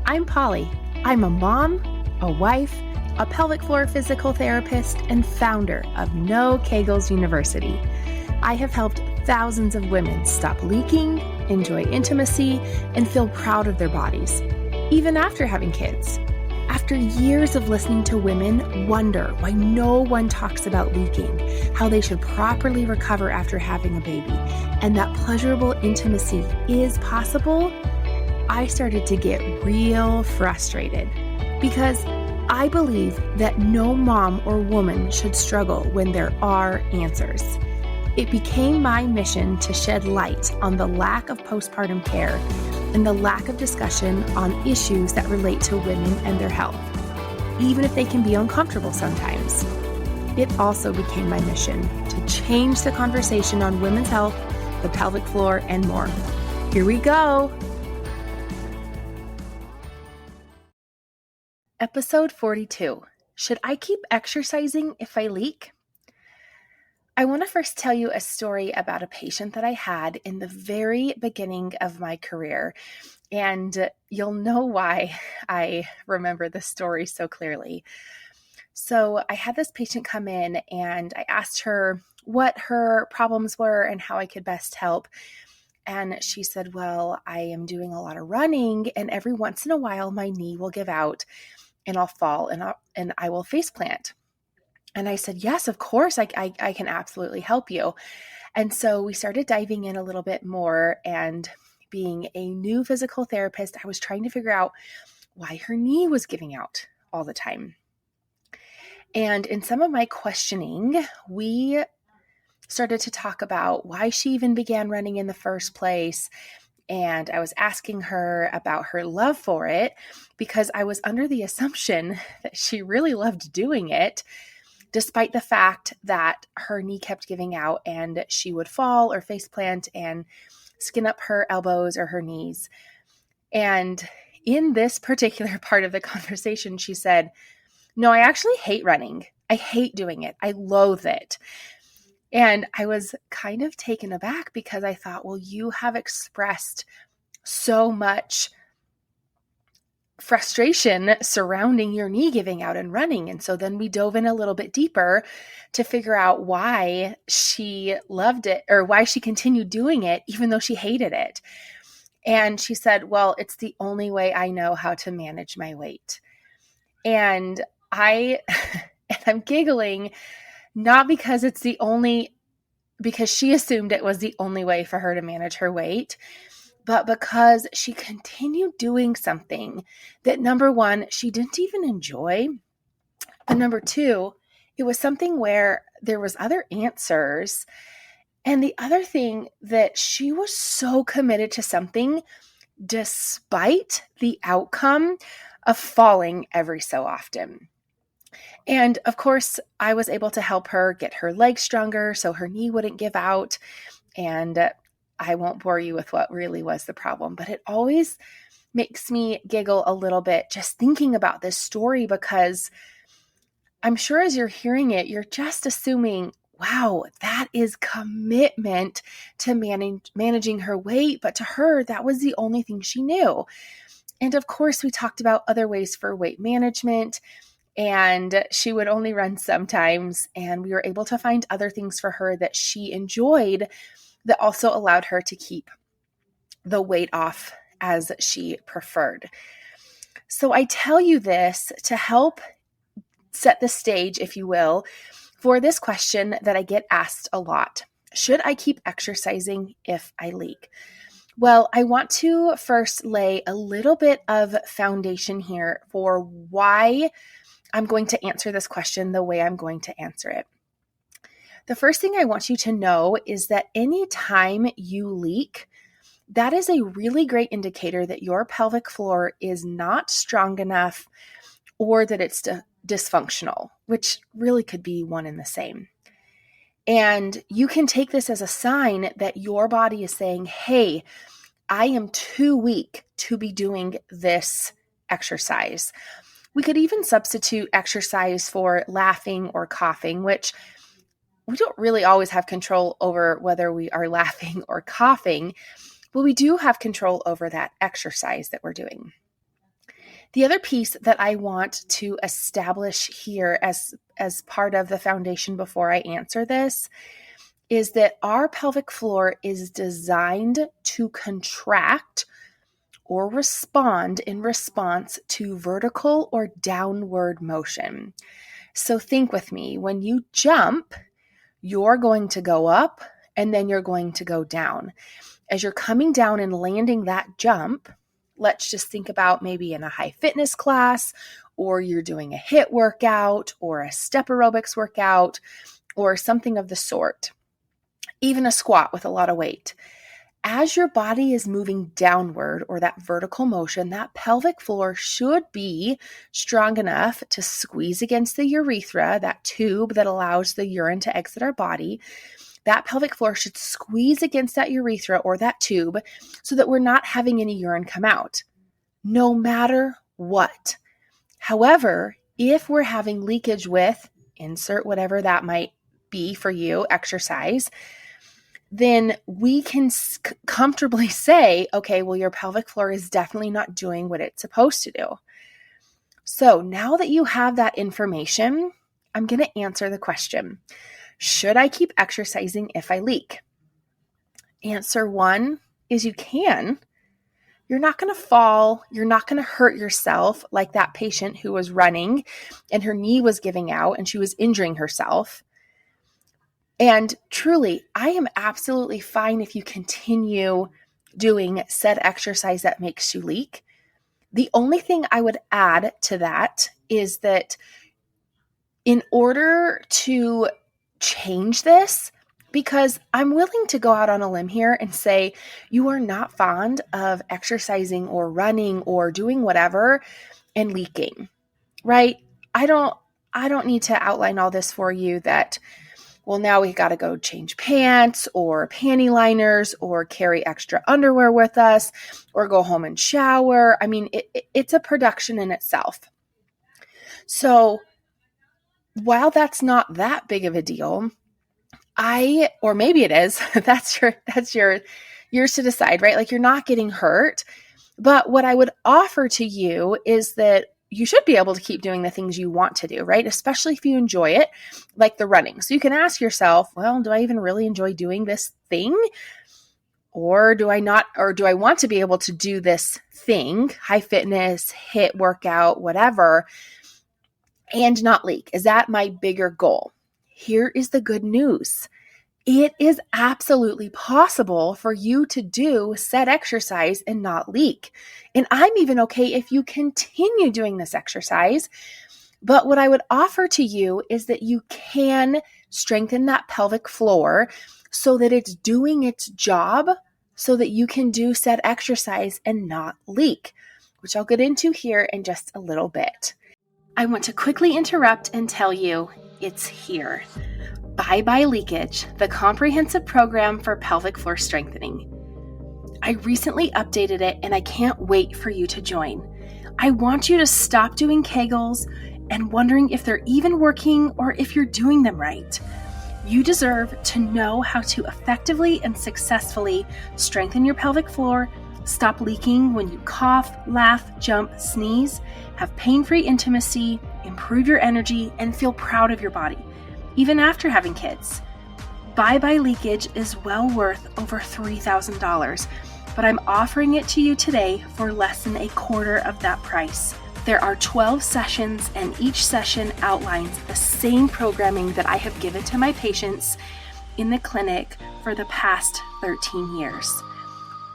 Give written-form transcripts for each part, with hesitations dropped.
I'm Pauli. I'm a mom, a wife, a pelvic floor physical therapist, and founder of No Kegels University. I have helped thousands of women stop leaking, enjoy intimacy, and feel proud of their bodies, even after having kids. After years of listening to women wonder why no one talks about leaking, how they should properly recover after having a baby, and that pleasurable intimacy is possible, I started to get real frustrated because I believe that no mom or woman should struggle when there are answers. It became my mission to shed light on the lack of postpartum care and the lack of discussion on issues that relate to women and their health, even if they can be uncomfortable sometimes. It also became my mission to change the conversation on women's health, the pelvic floor, and more. Here we go. Episode 42. Should I keep exercising if I leak? I want to first tell you a story about a patient that I had in the very beginning of my career, and you'll know why I remember this story so clearly. So I had this patient come in and I asked her what her problems were and how I could best help. And she said, well, I am doing a lot of running and every once in a while my knee will give out and I'll fall and I will face plant. And I said, yes, of course, I can absolutely help you. And so we started diving in a little bit more, and being a new physical therapist, I was trying to figure out why her knee was giving out all the time. And in some of my questioning, we started to talk about why she even began running in the first place. And I was asking her about her love for it because I was under the assumption that she really loved doing it, despite the fact that her knee kept giving out and she would fall or face plant and skin up her elbows or her knees. And in this particular part of the conversation, she said, no, I actually hate running. I hate doing it. I loathe it. And I was kind of taken aback because I thought, well, you have expressed so much frustration surrounding your knee giving out and running. And so then we dove in a little bit deeper to figure out why she loved it or why she continued doing it, even though she hated it. And she said, well, it's the only way I know how to manage my weight. And I'm giggling, not because because she assumed it was the only way for her to manage her weight, but because she continued doing something that, number one, she didn't even enjoy. And number two, it was something where there was other answers. And the other thing, that she was so committed to something despite the outcome of falling every so often. And of course, I was able to help her get her legs stronger so her knee wouldn't give out. And I won't bore you with what really was the problem, but it always makes me giggle a little bit just thinking about this story, because I'm sure as you're hearing it, you're just assuming, wow, that is commitment to managing her weight. But to her, that was the only thing she knew. And of course, we talked about other ways for weight management, and she would only run sometimes. And we were able to find other things for her that she enjoyed that also allowed her to keep the weight off as she preferred. So I tell you this to help set the stage, if you will, for this question that I get asked a lot. Should I keep exercising if I leak? Well, I want to first lay a little bit of foundation here for why I'm going to answer this question the way I'm going to answer it. The first thing I want you to know is that anytime you leak, that is a really great indicator that your pelvic floor is not strong enough or that it's dysfunctional, which really could be one and the same. And you can take this as a sign that your body is saying, hey, I am too weak to be doing this exercise. We could even substitute exercise for laughing or coughing, which we don't really always have control over whether we are laughing or coughing, but we do have control over that exercise that we're doing. The other piece that I want to establish here as part of the foundation before I answer this is that our pelvic floor is designed to contract or respond in response to vertical or downward motion. So think with me, when you jump, you're going to go up and then you're going to go down. As you're coming down and landing that jump, let's just think about maybe in a high fitness class, or you're doing a HIIT workout or a step aerobics workout or something of the sort, even a squat with a lot of weight. As your body is moving downward or that vertical motion, that pelvic floor should be strong enough to squeeze against the urethra, that tube that allows the urine to exit our body. That pelvic floor should squeeze against that urethra or that tube so that we're not having any urine come out, no matter what. However, if we're having leakage with, insert whatever that might be for you, exercise, then we can comfortably say, okay, well, your pelvic floor is definitely not doing what it's supposed to do. So now that you have that information, I'm going to answer the question, should I keep exercising if I leak? Answer one is you can. You're not going to fall. You're not going to hurt yourself like that patient who was running and her knee was giving out and she was injuring herself. And truly, I am absolutely fine if you continue doing said exercise that makes you leak. The only thing I would add to that is that in order to change this, because I'm willing to go out on a limb here and say you are not fond of exercising or running or doing whatever and leaking, right? I don't need to outline all this for you that, well, now we got to go change pants or panty liners or carry extra underwear with us or go home and shower. I mean, it's a production in itself. So while that's not that big of a deal, or maybe it is, that's yours to decide, right? Like you're not getting hurt. But what I would offer to you is that you should be able to keep doing the things you want to do, right? Especially if you enjoy it, like the running. So you can ask yourself, well, do I even really enjoy doing this thing? Or do I not, or do I want to be able to do this thing, high fitness, HIIT workout, whatever, and not leak? Is that my bigger goal? Here is the good news. It is absolutely possible for you to do said exercise and not leak. And I'm even okay if you continue doing this exercise. But what I would offer to you is that you can strengthen that pelvic floor so that it's doing its job so that you can do said exercise and not leak, which I'll get into here in just a little bit. I want to quickly interrupt and tell you it's here. Bye Bye Leakage, the comprehensive program for pelvic floor strengthening. I recently updated it and I can't wait for you to join. I want you to stop doing Kegels and wondering if they're even working or if you're doing them right. You deserve to know how to effectively and successfully strengthen your pelvic floor, stop leaking when you cough, laugh, jump, sneeze, have pain-free intimacy, improve your energy, and feel proud of your body, even after having kids. Bye Bye Leakage is well worth over $3,000, but I'm offering it to you today for less than a quarter of that price. There are 12 sessions, and each session outlines the same programming that I have given to my patients in the clinic for the past 13 years,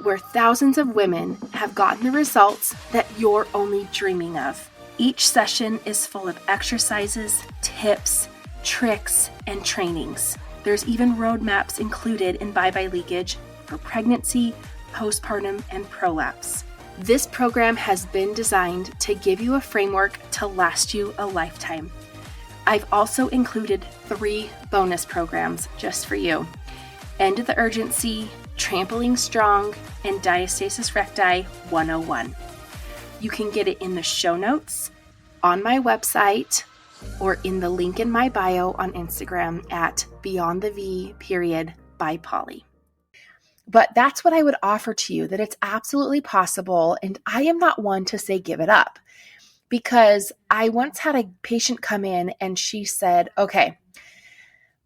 where thousands of women have gotten the results that you're only dreaming of. Each session is full of exercises, tips, tricks, and trainings. There's even roadmaps included in Bye Bye Leakage for pregnancy, postpartum, and prolapse. This program has been designed to give you a framework to last you a lifetime. I've also included 3 bonus programs just for you: End the Urgency, Trampoline Strong, and Diastasis Recti 101. You can get it in the show notes, on my website, or in the link in my bio on Instagram at BeyondTheV by Pauli. But that's what I would offer to you, that it's absolutely possible, and I am not one to say give it up. because I once had a patient come in and she said, okay,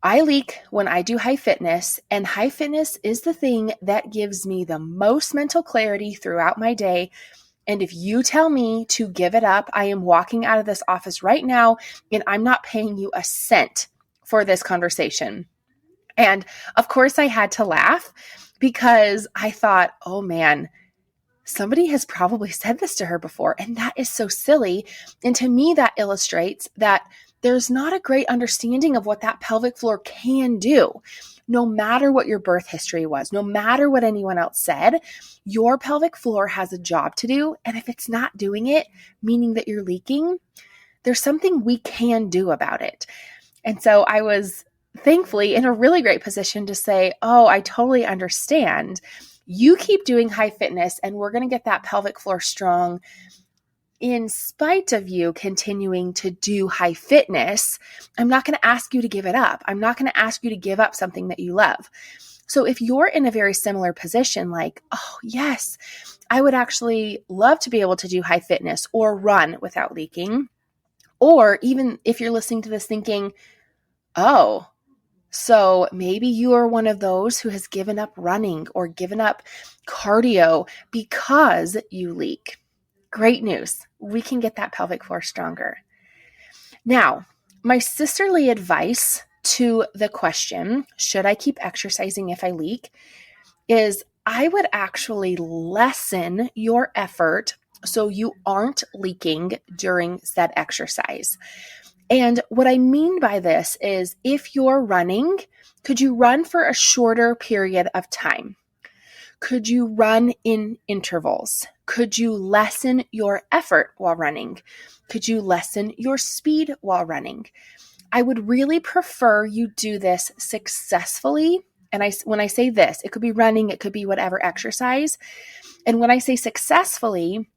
I leak when I do high fitness, and high fitness is the thing that gives me the most mental clarity throughout my day. And if you tell me to give it up, I am walking out of this office right now and I'm not paying you a cent for this conversation. And of course, I had to laugh because I thought, oh man, somebody has probably said this to her before. And that is so silly. And to me, that illustrates that there's not a great understanding of what that pelvic floor can do. No matter what your birth history was, no matter what anyone else said, your pelvic floor has a job to do. And if it's not doing it, meaning that you're leaking, there's something we can do about it. And so I was thankfully in a really great position to say, oh, I totally understand. You keep doing high fitness and we're going to get that pelvic floor strong in spite of you continuing to do high fitness. I'm not going to ask you to give it up. I'm not going to ask you to give up something that you love. So if you're in a very similar position, like, oh, yes, I would actually love to be able to do high fitness or run without leaking. Or even if you're listening to this thinking, oh, so maybe you are one of those who has given up running or given up cardio because you leak. Great news. We can get that pelvic floor stronger. Now, my sisterly advice to the question, should I keep exercising if I leak, is I would actually lessen your effort so you aren't leaking during said exercise. And what I mean by this is if you're running, could you run for a shorter period of time? Could you run in intervals? Could you lessen your effort while running? Could you lessen your speed while running? I would really prefer you do this successfully. And when I say this, it could be running, it could be whatever exercise. And when I say successfully,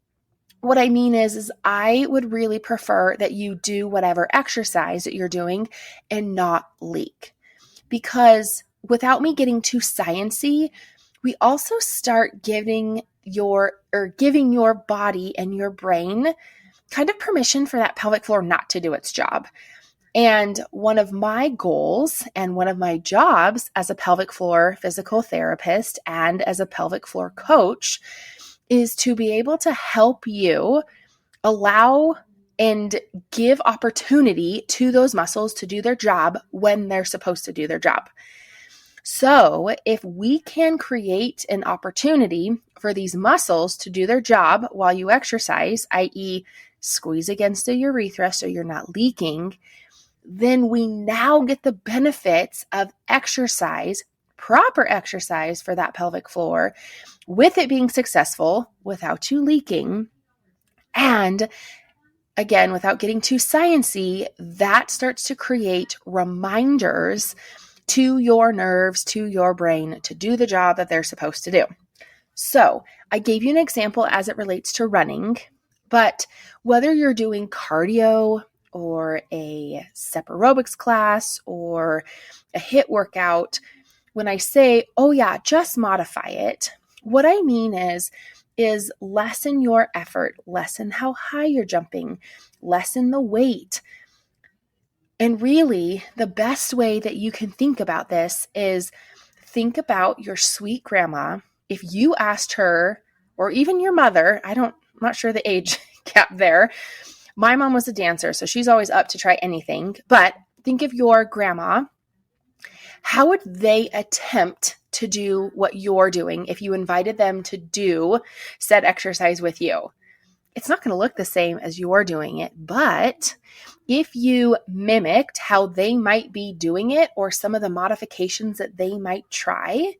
what I mean is I would really prefer that you do whatever exercise that you're doing and not leak. Because without me getting too sciencey, we also start giving your body and your brain kind of permission for that pelvic floor not to do its job. And one of my goals and one of my jobs as a pelvic floor physical therapist and as a pelvic floor coach is to be able to help you allow and give opportunity to those muscles to do their job when they're supposed to do their job. So if we can create an opportunity for these muscles to do their job while you exercise, i.e. squeeze against the urethra so you're not leaking, then we now get the benefits of exercise, proper exercise for that pelvic floor, with it being successful without you leaking. And again, without getting too sciencey, that starts to create reminders to your nerves, to your brain to do the job that they're supposed to do. So I gave you an example as it relates to running, but whether you're doing cardio or a step aerobics class or a HIIT workout, when I say, oh yeah, just modify it, what I mean is lessen your effort, lessen how high you're jumping, lessen the weight. And really, the best way that you can think about this is think about your sweet grandma. If you asked her, or even your mother, I'm not sure the age gap there. My mom was a dancer, so she's always up to try anything. But think of your grandma. How would they attempt to do what you're doing if you invited them to do said exercise with you? It's not going to look the same as you're doing it, but if you mimicked how they might be doing it or some of the modifications that they might try,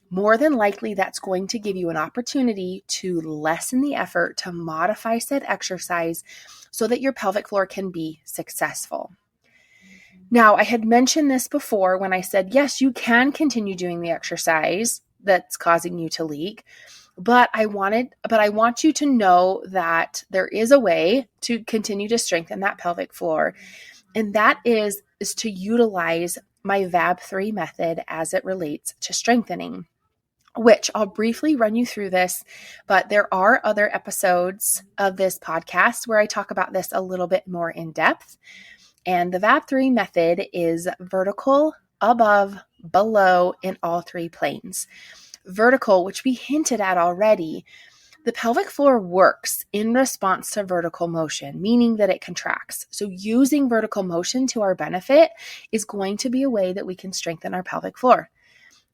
more than likely that's going to give you an opportunity to lessen the effort to modify said exercise so that your pelvic floor can be successful. Now, I had mentioned this before when I said, yes, you can continue doing the exercise that's causing you to leak, but I want you to know that there is a way to continue to strengthen that pelvic floor, and that is to utilize my VAB3 method as it relates to strengthening. which I'll briefly run you through this, but there are other episodes of this podcast where I talk about this a little bit more in depth. And the VAB3 method is vertical, above, below, in all three planes. Vertical, which we hinted at already, the pelvic floor works in response to vertical motion, meaning that it contracts. So using vertical motion to our benefit is going to be a way that we can strengthen our pelvic floor.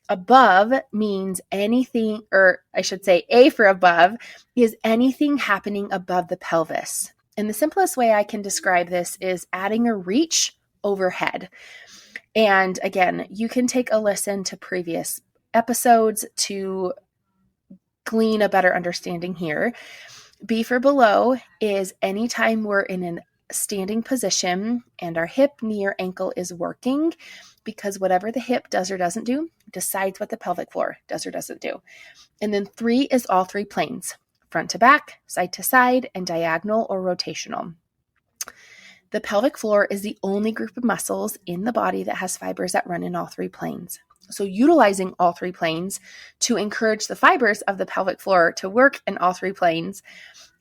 Above means anything, or I should say A for above, is anything happening above the pelvis. And the simplest way I can describe this is adding a reach overhead. And again, you can take a listen to previous episodes to glean a better understanding here. B for below is anytime we're in a standing position and our hip, knee, or ankle is working, because whatever the hip does or doesn't do decides what the pelvic floor does or doesn't do. And then 3 is all three planes, front to back, side to side, and diagonal or rotational. The pelvic floor is the only group of muscles in the body that has fibers that run in all three planes. So utilizing all three planes to encourage the fibers of the pelvic floor to work in all three planes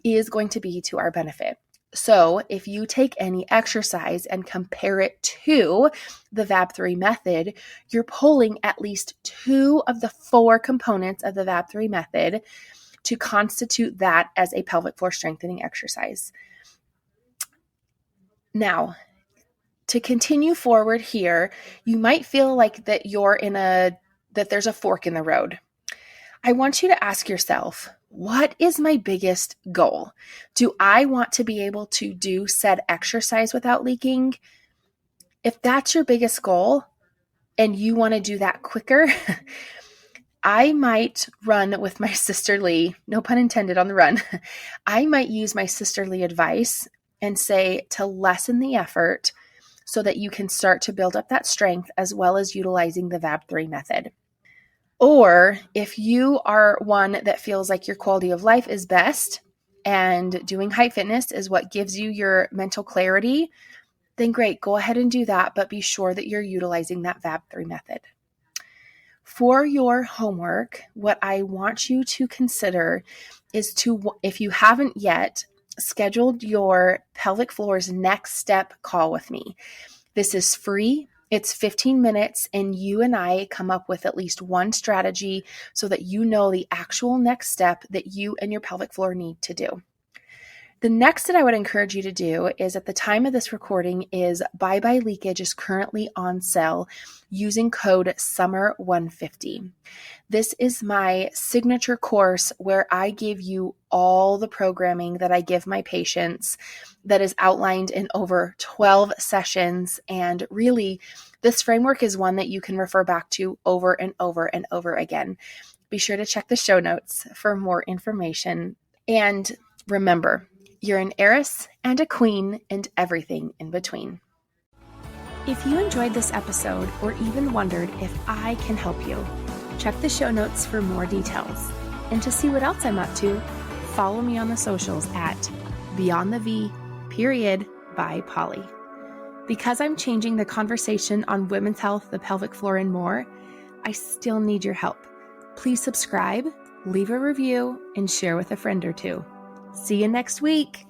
is going to be to our benefit. So if you take any exercise and compare it to the VAB3 method, you're pulling at least 2 of the 4 components of the VAB3 method to constitute that as a pelvic floor strengthening exercise. Now, to continue forward here, you might feel like that that there's a fork in the road. I want you to ask yourself, what is my biggest goal? Do I want to be able to do said exercise without leaking? If that's your biggest goal and you want to do that quicker, I might run with my sisterly, no pun intended on the run. I might use my sisterly advice and say to lessen the effort so that you can start to build up that strength as well as utilizing the VAB3 method. Or if you are one that feels like your quality of life is best and doing height fitness is what gives you your mental clarity, then great, go ahead and do that, but be sure that you're utilizing that VAB3 method. For your homework, what I want you to consider is if you haven't yet, scheduled your pelvic floor's next step call with me. This is free. It's 15 minutes, and you and I come up with at least one strategy so that you know the actual next step that you and your pelvic floor need to do. The next that I would encourage you to do is, at the time of this recording, is Bye Bye Leakage is currently on sale using code SUMMER150. This is my signature course where I give you all the programming that I give my patients that is outlined in over 12 sessions. And really, this framework is one that you can refer back to over and over and over again. Be sure to check the show notes for more information. And remember, you're an heiress and a queen and everything in between. If you enjoyed this episode or even wondered if I can help you, check the show notes for more details. And to see what else I'm up to, follow me on the socials at BeyondTheV by Pauli. Because I'm changing the conversation on women's health, the pelvic floor, and more, I still need your help. Please subscribe, leave a review, and share with a friend or two. See you next week.